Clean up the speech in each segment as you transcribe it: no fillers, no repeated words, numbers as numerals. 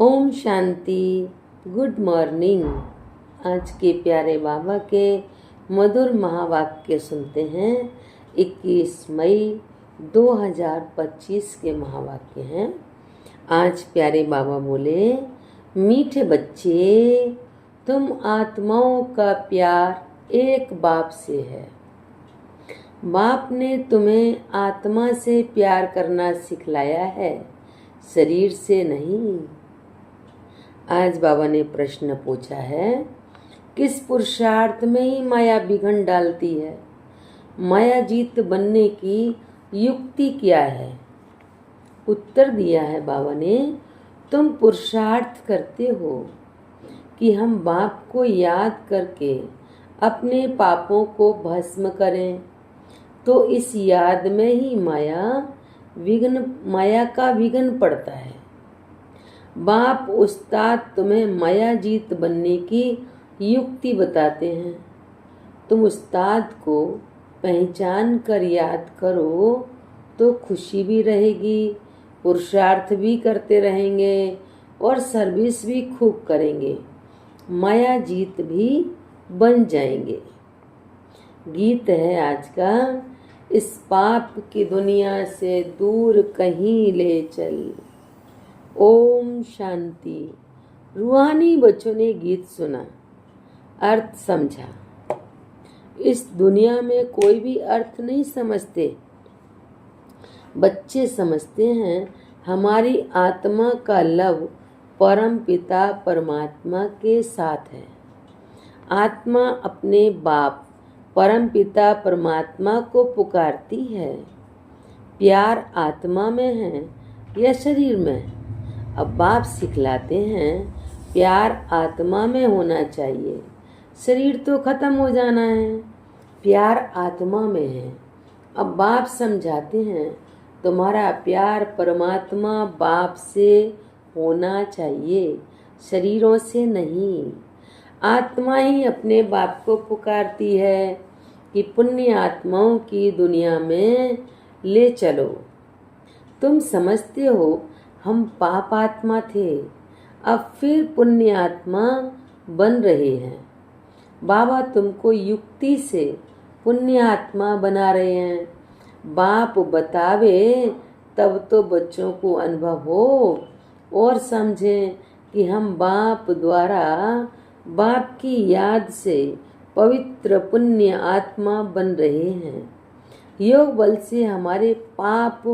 Om Shanti. Good morning. आज के प्यारे बाबा के मधुर महावाक्य सुनते हैं। 21 मई 2025 के महावाक्य हैं। आज प्यारे बाबा बोले, मीठे बच्चे, तुम आत्माओं का प्यार एक बाप से है। बाप ने तुम्हें आत्मा से प्यार करना सिखलाया है, शरीर से नहीं। आज बाबा ने प्रश्न पूछा है, किस पुरुषार्थ में ही माया बिघन डालती है? माया जीत बनने की युक्ति क्या है? उत्तर दिया है बाबा ने, तुम पुरुषार्थ करते हो कि हम बाप को याद करके अपने पापों को भस्म करें, तो इस याद में ही माया का विघ्न पड़ता है। बाप उस्ताद तुम्हें माया जीत बनने की युक्ति बताते हैं। तुम उस्ताद को पहचान कर याद करो तो खुशी भी रहेगी, पुरुषार्थ भी करते रहेंगे और सर्विस भी खूब करेंगे, माया जीत भी बन जाएंगे। गीत है आज का, इस पाप की दुनिया से दूर कहीं ले चल। ओम शांति। रूहानी बच्चों ने गीत सुना, अर्थ समझा। इस दुनिया में कोई भी अर्थ नहीं समझते। बच्चे समझते हैं हमारी आत्मा का लव परम पिता परमात्मा के साथ है। आत्मा अपने बाप परम पिता परमात्मा को पुकारती है। प्यार आत्मा में है या शरीर में? अब बाप सिखलाते हैं प्यार आत्मा में होना चाहिए, शरीर तो खत्म हो जाना है, प्यार आत्मा में है। अब बाप समझाते हैं तुम्हारा प्यार परमात्मा बाप से होना चाहिए, शरीरों से नहीं। आत्मा ही अपने बाप को पुकारती है कि पुण्य आत्माओं की दुनिया में ले चलो। तुम समझते हो हम पाप आत्मा थे, अब फिर पुण्य आत्मा बन रहे हैं। बाबा तुमको युक्ति से पुण्य आत्मा बना रहे हैं। बाप बतावे तब तो बच्चों को अनुभव हो और समझें कि हम बाप द्वारा बाप की याद से पवित्र पुण्य आत्मा बन रहे हैं। योग बल से हमारे पाप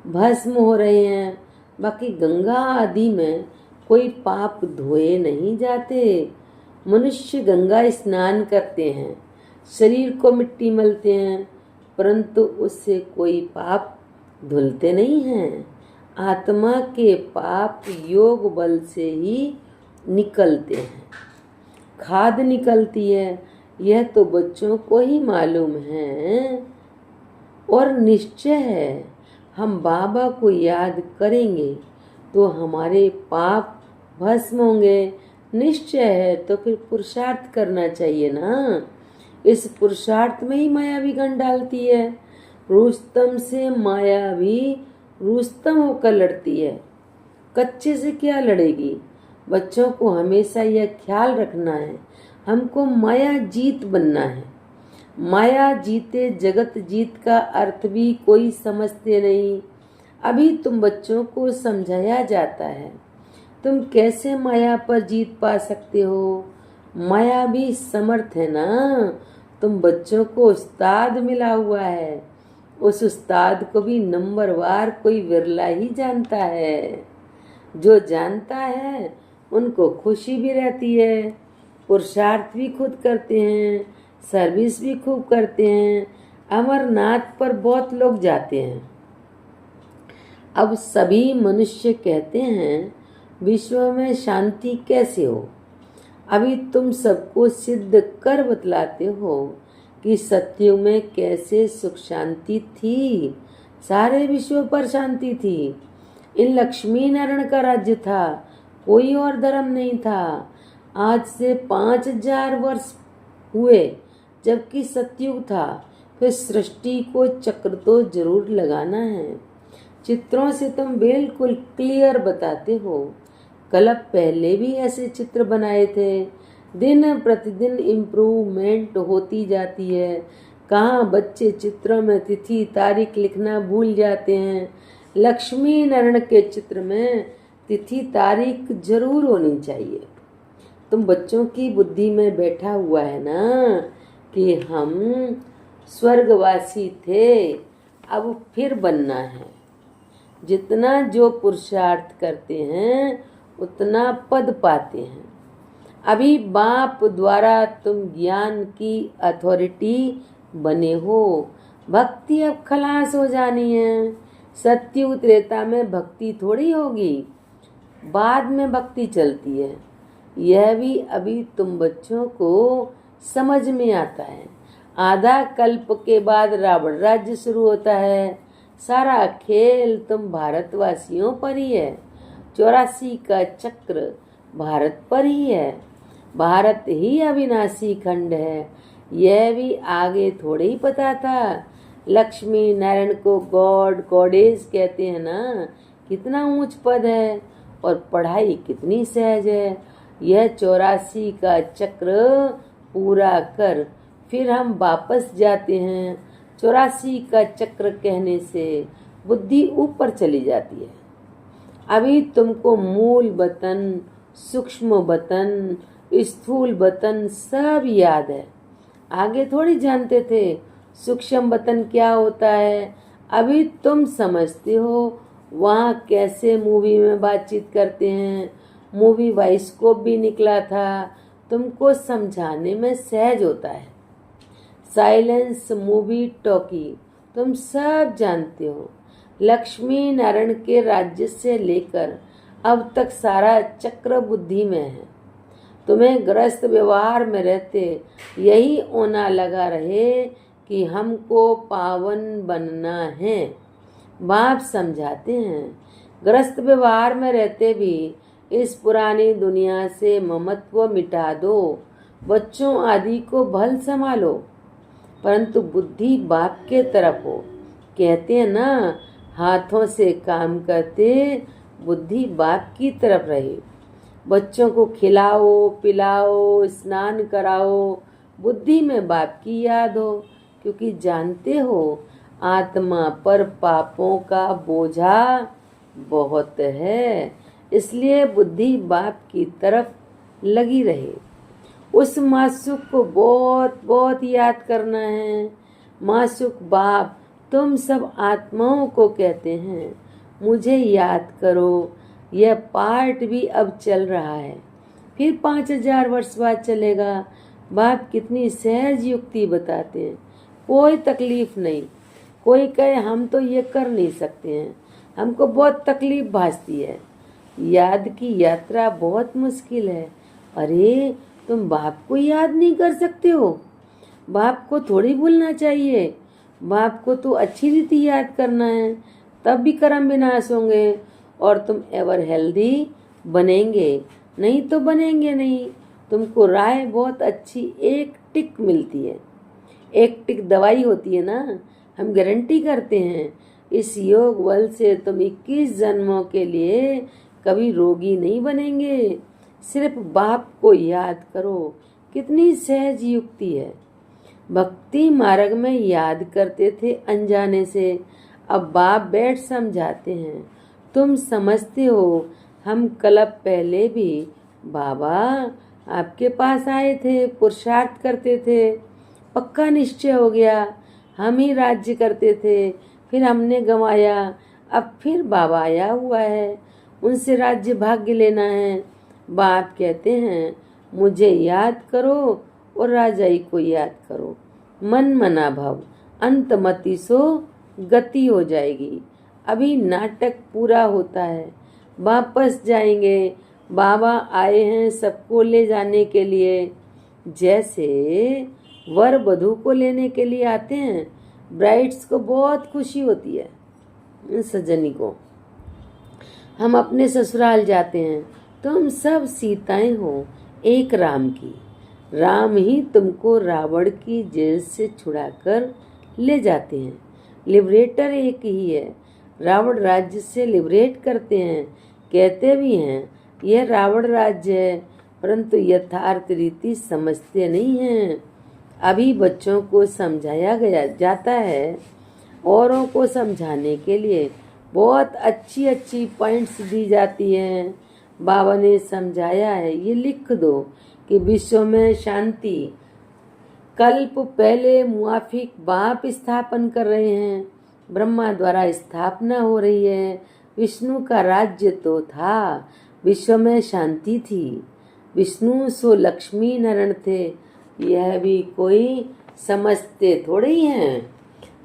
भस्म हो रहे हैं। बाकी गंगा आदि में कोई पाप धोए नहीं जाते। मनुष्य गंगा स्नान करते हैं, शरीर को मिट्टी मलते हैं, परंतु उससे कोई पाप धुलते नहीं हैं। आत्मा के पाप योग बल से ही निकलते हैं, खाद निकलती है। यह तो बच्चों को ही मालूम है और निश्चय है हम बाबा को याद करेंगे तो हमारे पाप भस्म होंगे। निश्चय है तो फिर पुरुषार्थ करना चाहिए ना। इस पुरुषार्थ में ही माया विघन डालती है। रुस्तम से माया भी रुस्तम होकर लड़ती है, कच्चे से क्या लड़ेगी? बच्चों को हमेशा यह ख्याल रखना है हमको माया जीत बनना है। माया जीते जगत जीत का अर्थ भी कोई समझते नहीं। अभी तुम बच्चों को समझाया जाता है तुम कैसे माया पर जीत पा सकते हो। माया भी समर्थ है ना। तुम बच्चों को उस्ताद मिला हुआ है, उस उस्ताद को भी नंबरवार कोई विरला ही जानता है। जो जानता है उनको खुशी भी रहती है, पुरुषार्थ भी खुद करते हैं, सर्विस भी खूब करते हैं। अमरनाथ पर बहुत लोग जाते हैं। अब सभी मनुष्य कहते हैं विश्व में शांति कैसे हो? अभी तुम सबको सिद्ध कर बतलाते हो कि सत्युग में कैसे सुख शांति थी। सारे विश्व पर शांति थी। इन लक्ष्मी नारायण का राज्य था, कोई और धर्म नहीं था। आज से 5000 वर्ष हुए जबकि सतयुग था। फिर सृष्टि को चक्र तो जरूर लगाना है। चित्रों से तुम बिल्कुल क्लियर बताते हो कल्प पहले भी ऐसे चित्र बनाए थे। दिन प्रतिदिन इम्प्रूवमेंट होती जाती है। कहाँ बच्चे चित्रों में तिथि तारीख लिखना भूल जाते हैं। लक्ष्मी नारायण के चित्र में तिथि तारीख जरूर होनी चाहिए। तुम बच्चों की बुद्धि में बैठा हुआ है ना कि हम स्वर्गवासी थे, अब फिर बनना है। जितना जो पुरुषार्थ करते हैं उतना पद पाते हैं। अभी बाप द्वारा तुम ज्ञान की अथॉरिटी बने हो। भक्ति अब खलास हो जानी है। सत्युग त्रेता में भक्ति थोड़ी होगी, बाद में भक्ति चलती है। यह भी अभी तुम बच्चों को समझ में आता है। आधा कल्प के बाद रावण राज्य शुरू होता है। सारा खेल तुम भारतवासियों पर ही है। 84 का चक्र भारत पर ही है। भारत ही अविनाशी खंड है। यह भी आगे थोड़े ही पता था। लक्ष्मी नारायण को गॉड गॉडेस कहते हैं ना, कितना ऊंच पद है और पढ़ाई कितनी सहज है। यह 84 का चक्र पूरा कर फिर हम वापस जाते हैं। 84 का चक्र कहने से बुद्धि ऊपर चली जाती है। अभी तुमको मूल वतन, सूक्ष्म वतन, स्थूल वतन सब याद है। आगे थोड़ी जानते थे सूक्ष्म वतन क्या होता है। अभी तुम समझते हो वहाँ कैसे मूवी में बातचीत करते हैं। मूवी बाइस्कोप भी निकला था, तुमको समझाने में सहज होता है। साइलेंस मूवी टॉकी तुम सब जानते हो। लक्ष्मी नारायण के राज्य से लेकर अब तक सारा चक्र बुद्धि में है। तुम्हें ग्रस्त व्यवहार में रहते यही ओना लगा रहे कि हमको पावन बनना है। बाप समझाते हैं ग्रस्त व्यवहार में रहते भी इस पुरानी दुनिया से ममत्व मिटा दो। बच्चों आदि को भल संभालो, परंतु बुद्धि बाप के तरफ हो। कहते हैं ना, हाथों से काम करते बुद्धि बाप की तरफ रहे। बच्चों को खिलाओ पिलाओ स्नान कराओ, बुद्धि में बाप की याद हो, क्योंकि जानते हो आत्मा पर पापों का बोझा बहुत है। इसलिए बुद्धि बाप की तरफ लगी रहे। उस मासुक को बहुत बहुत याद करना है। मासुक बाप तुम सब आत्माओं को कहते हैं, मुझे याद करो। यह पार्ट भी अब चल रहा है, फिर 5000 वर्ष बाद चलेगा। बाप कितनी सहज युक्ति बताते हैं, कोई तकलीफ नहीं। कोई कहे हम तो ये कर नहीं सकते हैं, हमको बहुत तकलीफ भासती है। याद की यात्रा बहुत मुश्किल है। अरे तुम बाप को याद नहीं कर सकते हो? बाप को थोड़ी भूलना चाहिए। बाप को तो अच्छी रीति याद करना है, तब भी कर्म विनाश होंगे और तुम एवर हेल्दी बनेंगे, नहीं तो बनेंगे नहीं। तुमको राय बहुत अच्छी एक टिक मिलती है। एक टिक दवाई होती है ना, हम गारंटी करते हैं इस योग बल से तुम 21 जन्मों के लिए कभी रोगी नहीं बनेंगे। सिर्फ बाप को याद करो। कितनी सहज युक्ति है। भक्ति मार्ग में याद करते थे अनजाने से, अब बाप बैठ समझाते हैं। तुम समझते हो हम कल्प पहले भी बाबा आपके पास आए थे, पुरुषार्थ करते थे, पक्का निश्चय हो गया हम ही राज्य करते थे, फिर हमने गंवाया, अब फिर बाबा आया हुआ है, उनसे राज्य भाग्य लेना है। बाप कहते हैं मुझे याद करो और राजाई को याद करो। मन मना भव अंत मति सो गति हो जाएगी। अभी नाटक पूरा होता है, वापस जाएंगे। बाबा आए हैं सबको ले जाने के लिए, जैसे वर वधू को लेने के लिए आते हैं। ब्राइड्स को बहुत खुशी होती है, सजनी को। हम अपने ससुराल जाते हैं, तुम सब सीताएं हो एक राम की। राम ही तुमको रावण की जेल से छुड़ाकर ले जाते हैं। लिबरेटर एक ही है, रावण राज्य से लिबरेट करते हैं। कहते भी हैं यह रावण राज्य है, परंतु यथार्थ रीति समझते नहीं हैं। अभी बच्चों को समझाया गया जाता है, औरों को समझाने के लिए बहुत अच्छी अच्छी पॉइंट्स दी जाती हैं। बाबा ने समझाया है, ये लिख दो कि विश्व में शांति कल्प पहले मुआफिक बाप स्थापन कर रहे हैं, ब्रह्मा द्वारा स्थापना हो रही है। विष्णु का राज्य तो था, विश्व में शांति थी। विष्णु सो लक्ष्मी नारायण थे, यह भी कोई समझते थोड़ी हैं।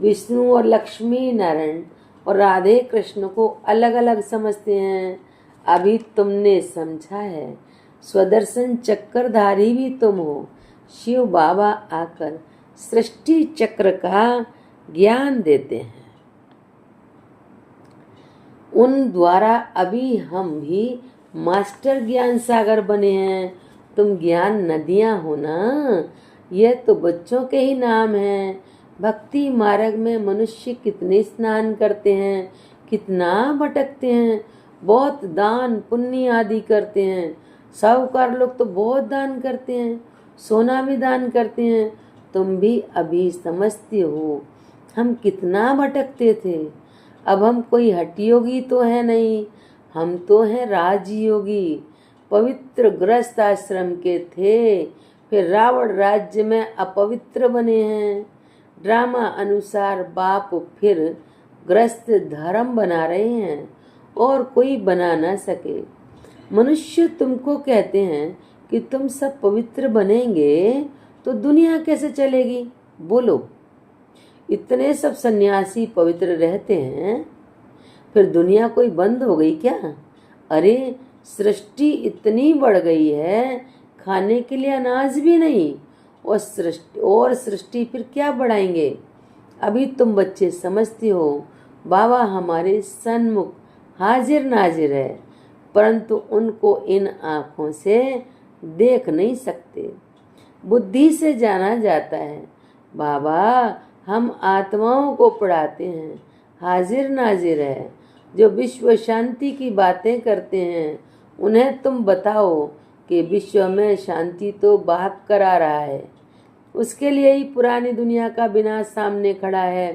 विष्णु और लक्ष्मी नारायण और राधे कृष्ण को अलग अलग समझते हैं। अभी तुमने समझा है, स्वदर्शन चक्रधारी भी तुम हो। शिव बाबा आकर सृष्टि चक्र का ज्ञान देते हैं, उन द्वारा अभी हम भी मास्टर ज्ञान सागर बने हैं। तुम ज्ञान नदियां हो ना, यह तो बच्चों के ही नाम हैं। भक्ति मार्ग में मनुष्य कितने स्नान करते हैं, कितना भटकते हैं, बहुत दान पुण्य आदि करते हैं। साहूकार लोग तो बहुत दान करते हैं, सोना भी दान करते हैं। तुम भी अभी समझते हो हम कितना भटकते थे। अब हम कोई हठयोगी तो है नहीं, हम तो हैं राजयोगी। पवित्र गृहस्थ आश्रम के थे, फिर रावण राज्य में अपवित्र बने हैं। ड्रामा अनुसार बाप फिर गृहस्थ धर्म बना रहे हैं और कोई बना ना सके। मनुष्य तुमको कहते हैं कि तुम सब पवित्र बनेंगे तो दुनिया कैसे चलेगी, बोलो। इतने सब सन्यासी पवित्र रहते हैं, फिर दुनिया कोई बंद हो गई क्या? अरे सृष्टि इतनी बढ़ गई है, खाने के लिए अनाज भी नहीं, और सृष्टि फिर क्या बढ़ाएंगे? अभी तुम बच्चे समझते हो बाबा हमारे सन्मुख हाजिर नाजिर है, परंतु उनको इन आँखों से देख नहीं सकते, बुद्धि से जाना जाता है। बाबा हम आत्माओं को पढ़ाते हैं, हाजिर नाजिर है। जो विश्व शांति की बातें करते हैं उन्हें तुम बताओ कि विश्व में शांति तो बाप करा रहा है, उसके लिए ही पुरानी दुनिया का विनाश सामने खड़ा है।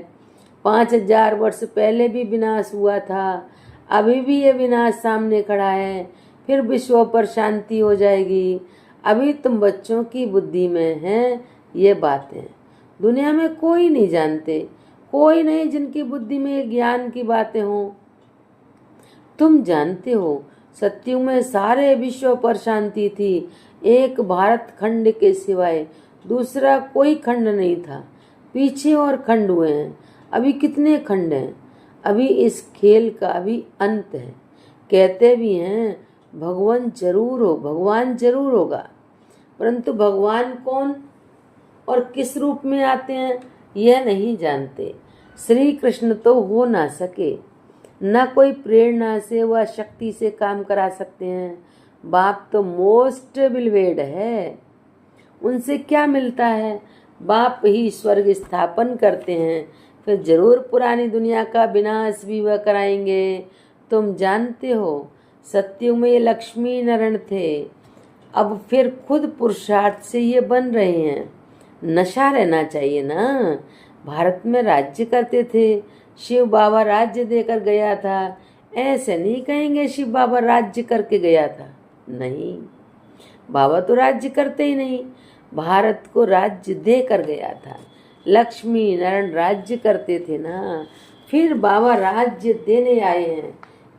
5000 वर्ष पहले भी विनाश हुआ था, अभी भी ये विनाश सामने खड़ा है, फिर विश्व पर शांति हो जाएगी। अभी तुम बच्चों की बुद्धि में है ये बातें, दुनिया में कोई नहीं जानते, कोई नहीं जिनकी बुद्धि में ज्ञान की बातें हों। तुम जानते हो सत्युग में सारे विश्व पर शांति थी, एक भारत खंड के सिवाय दूसरा कोई खंड नहीं था। पीछे और खंड हुए हैं, अभी कितने खंड हैं? अभी इस खेल का भी अंत है। कहते भी हैं भगवान जरूर होगा, परंतु भगवान कौन और किस रूप में आते हैं यह नहीं जानते। श्री कृष्ण तो हो ना सके, न कोई प्रेरणा से व शक्ति से काम करा सकते हैं। बाप तो मोस्ट बिलवेड है, उनसे क्या मिलता है? बाप ही स्वर्ग स्थापन करते हैं, फिर जरूर पुरानी दुनिया का विनाश भी वह कराएंगे। तुम जानते हो सत्युग में ये लक्ष्मी नारायण थे, अब फिर खुद पुरुषार्थ से ये बन रहे हैं। नशा रहना चाहिए ना। भारत में राज्य करते थे, शिव बाबा राज्य देकर गया था, ऐसे नहीं कहेंगे शिव बाबा राज्य करके गया था। नहीं, बाबा तो राज्य करते ही नहीं, भारत को राज्य देकर गया था। लक्ष्मी नारायण राज्य करते थे ना, फिर बाबा राज्य देने आए हैं।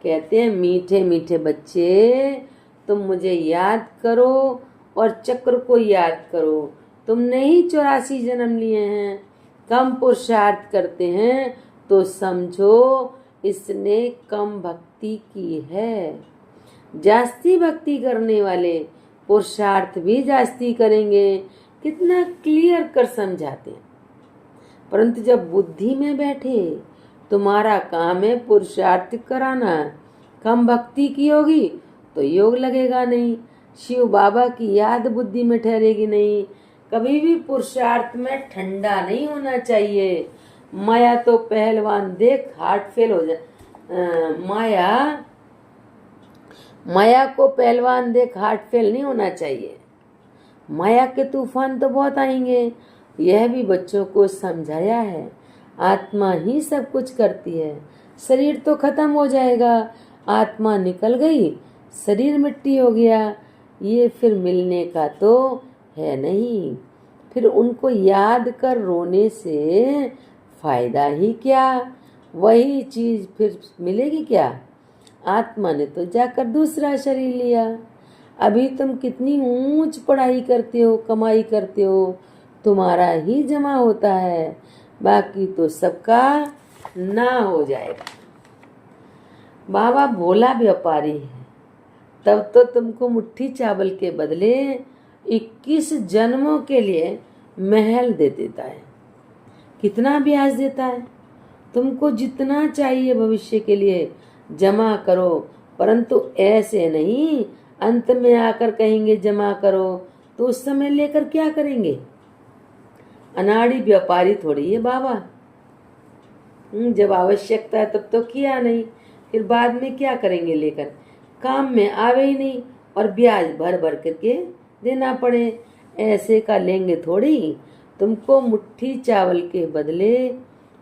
कहते हैं मीठे मीठे बच्चे तुम मुझे याद करो और चक्र को याद करो। तुमने ही 84 जन्म लिए हैं। कम पुरुषार्थ करते हैं तो समझो इसने कम भक्ति की है। जास्ती भक्ति करने वाले पुरुषार्थ भी जास्ती करेंगे। कितना क्लियर कर समझाते हैं। परंतु जब बुद्धि में बैठे, तुम्हारा काम है पुरुषार्थ कराना। कम भक्ति की होगी तो योग लगेगा नहीं, शिव बाबा की याद बुद्धि में ठहरेगी नहीं। कभी भी पुरुषार्थ में ठंडा नहीं होना चाहिए। माया तो पहलवान देख हार्ट फेल हो जाए। माया माया को पहलवान देख हार्ट फेल नहीं होना चाहिए। माया के तूफान तो बहुत आएंगे, यह भी बच्चों को समझाया है। आत्मा ही सब कुछ करती है। शरीर तो खत्म हो जाएगा, आत्मा निकल गई, शरीर मिट्टी हो गया, ये फिर मिलने का तो है नहीं। फिर उनको याद कर रोने से फायदा ही क्या? वही चीज फिर मिलेगी क्या? आत्मा ने तो जाकर दूसरा शरीर लिया। अभी तुम कितनी ऊंच पढ़ाई करते हो, कमाई करते हो, तुम्हारा ही जमा होता है, बाकी तो सबका ना हो जाएगा। बाबा भोला व्यापारी है, तब तो तुमको मुट्ठी चावल के बदले 21 जन्मों के लिए महल दे देता है। कितना ब्याज देता है? तुमको जितना चाहिए भविष्य के लिए जमा करो, परंतु ऐसे नहीं अंत में आकर कहेंगे जमा करो, तो उस समय लेकर क्या करेंगे? अनाड़ी व्यापारी थोड़ी है बाबा। जब आवश्यकता है तब तो किया नहीं, फिर बाद में क्या करेंगे लेकर? काम में आवे ही नहीं और ब्याज भर भर करके देना पड़े, ऐसे का लेंगे थोड़ी। तुमको मुट्ठी चावल के बदले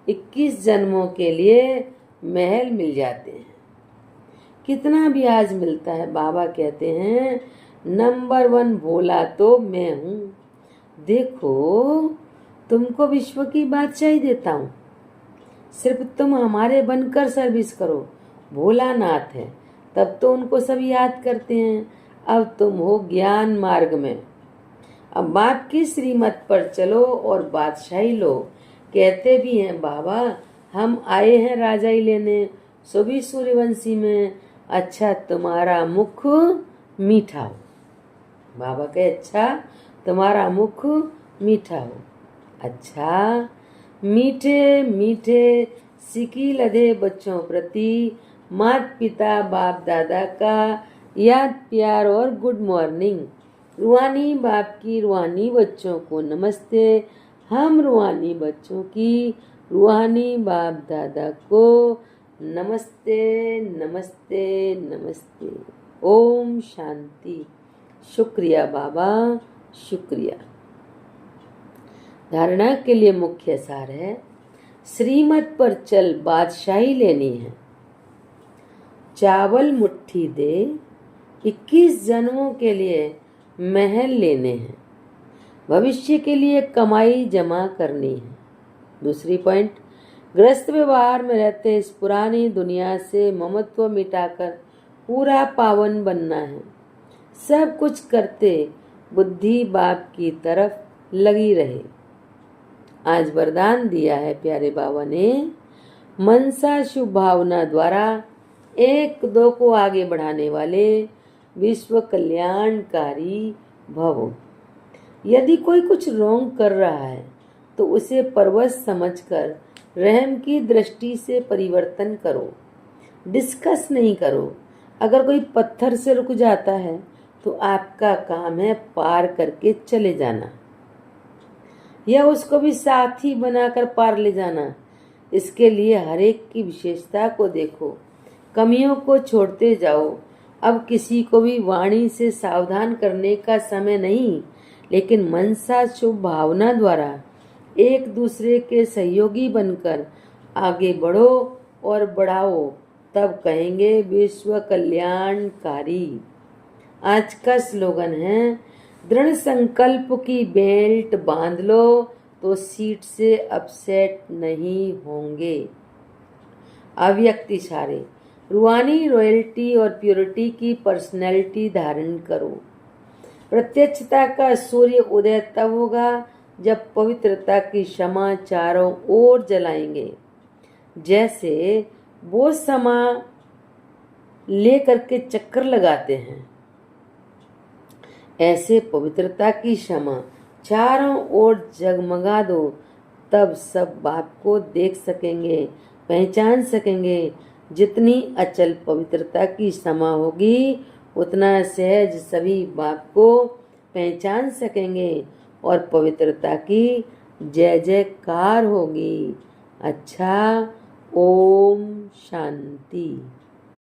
21 जन्मों के लिए महल मिल जाते हैं। कितना ब्याज मिलता है? बाबा कहते हैं नंबर 1 भोला तो मैं हूँ। देखो तुमको विश्व की बादशाही देता हूँ, सिर्फ तुम हमारे बनकर सर्विस करो। भोलानाथ है, तब तो उनको सब याद करते हैं। अब तुम हो ज्ञान मार्ग में, अब बाप की श्रीमत पर चलो और बादशाही लो। कहते भी हैं बाबा हम आए हैं राजाई लेने, सो भी सूर्यवंशी में। अच्छा तुम्हारा मुख मीठा हो। बाबा कहे अच्छा तुम्हारा मुख मीठा हो। अच्छा मीठे मीठे सिकी लदे बच्चों प्रति माता पिता बाप दादा का याद प्यार और गुड मॉर्निंग। रूहानी बाप की रूहानी बच्चों को नमस्ते। हम रूहानी बच्चों की रूहानी बाप दादा को नमस्ते नमस्ते नमस्ते। ओम शांति। शुक्रिया बाबा, शुक्रिया। धारणा के लिए मुख्य सार है, श्रीमत पर चल बादशाही लेनी है। चावल मुट्ठी दे, 21 जन्मों के लिए महल लेने हैं। भविष्य के लिए कमाई जमा करनी है। दूसरी पॉइंट, ग्रस्त व्यवहार में रहते इस पुरानी दुनिया से ममत्व मिटाकर पूरा पावन बनना है। सब कुछ करते बुद्धि बाप की तरफ लगी रहे। आज वरदान दिया है प्यारे बाबा ने, मनसा शुभ भावना द्वारा 1-2 को आगे बढ़ाने वाले विश्व कल्याणकारी भवो। यदि कोई कुछ रोंग कर रहा है तो उसे परवश समझकर रहम की दृष्टि से परिवर्तन करो, डिस्कस नहीं करो। अगर कोई पत्थर से रुक जाता है तो आपका काम है पार करके चले जाना, या उसको भी साथी बनाकर पार ले जाना। इसके लिए हर एक की विशेषता को देखो, कमियों को छोड़ते जाओ। अब किसी को भी वाणी से सावधान करने का समय नहीं, लेकिन मनसा शुभ भावना द्वारा एक दूसरे के सहयोगी बनकर आगे बढ़ो और बढ़ाओ, तब कहेंगे विश्व कल्याणकारी। आज का स्लोगन है, दृढ़ संकल्प की बेल्ट बांध लो तो सीट से अपसेट नहीं होंगे। अव्यक्त इशारे, रूहानी रॉयल्टी और प्योरिटी की पर्सनैलिटी धारण करो। प्रत्यक्षता का सूर्य उदय तब होगा जब पवित्रता की क्षमा चारों ओर जलाएंगे। जैसे वो समा लेकर के चक्कर लगाते हैं, ऐसे पवित्रता की क्षमा चारों ओर जगमगा दो, तब सब बाप को देख सकेंगे, पहचान सकेंगे। जितनी अचल पवित्रता की क्षमा होगी उतना सहज सभी बाप को पहचान सकेंगे और पवित्रता की जय जयकार होगी। अच्छा, ओम शांति।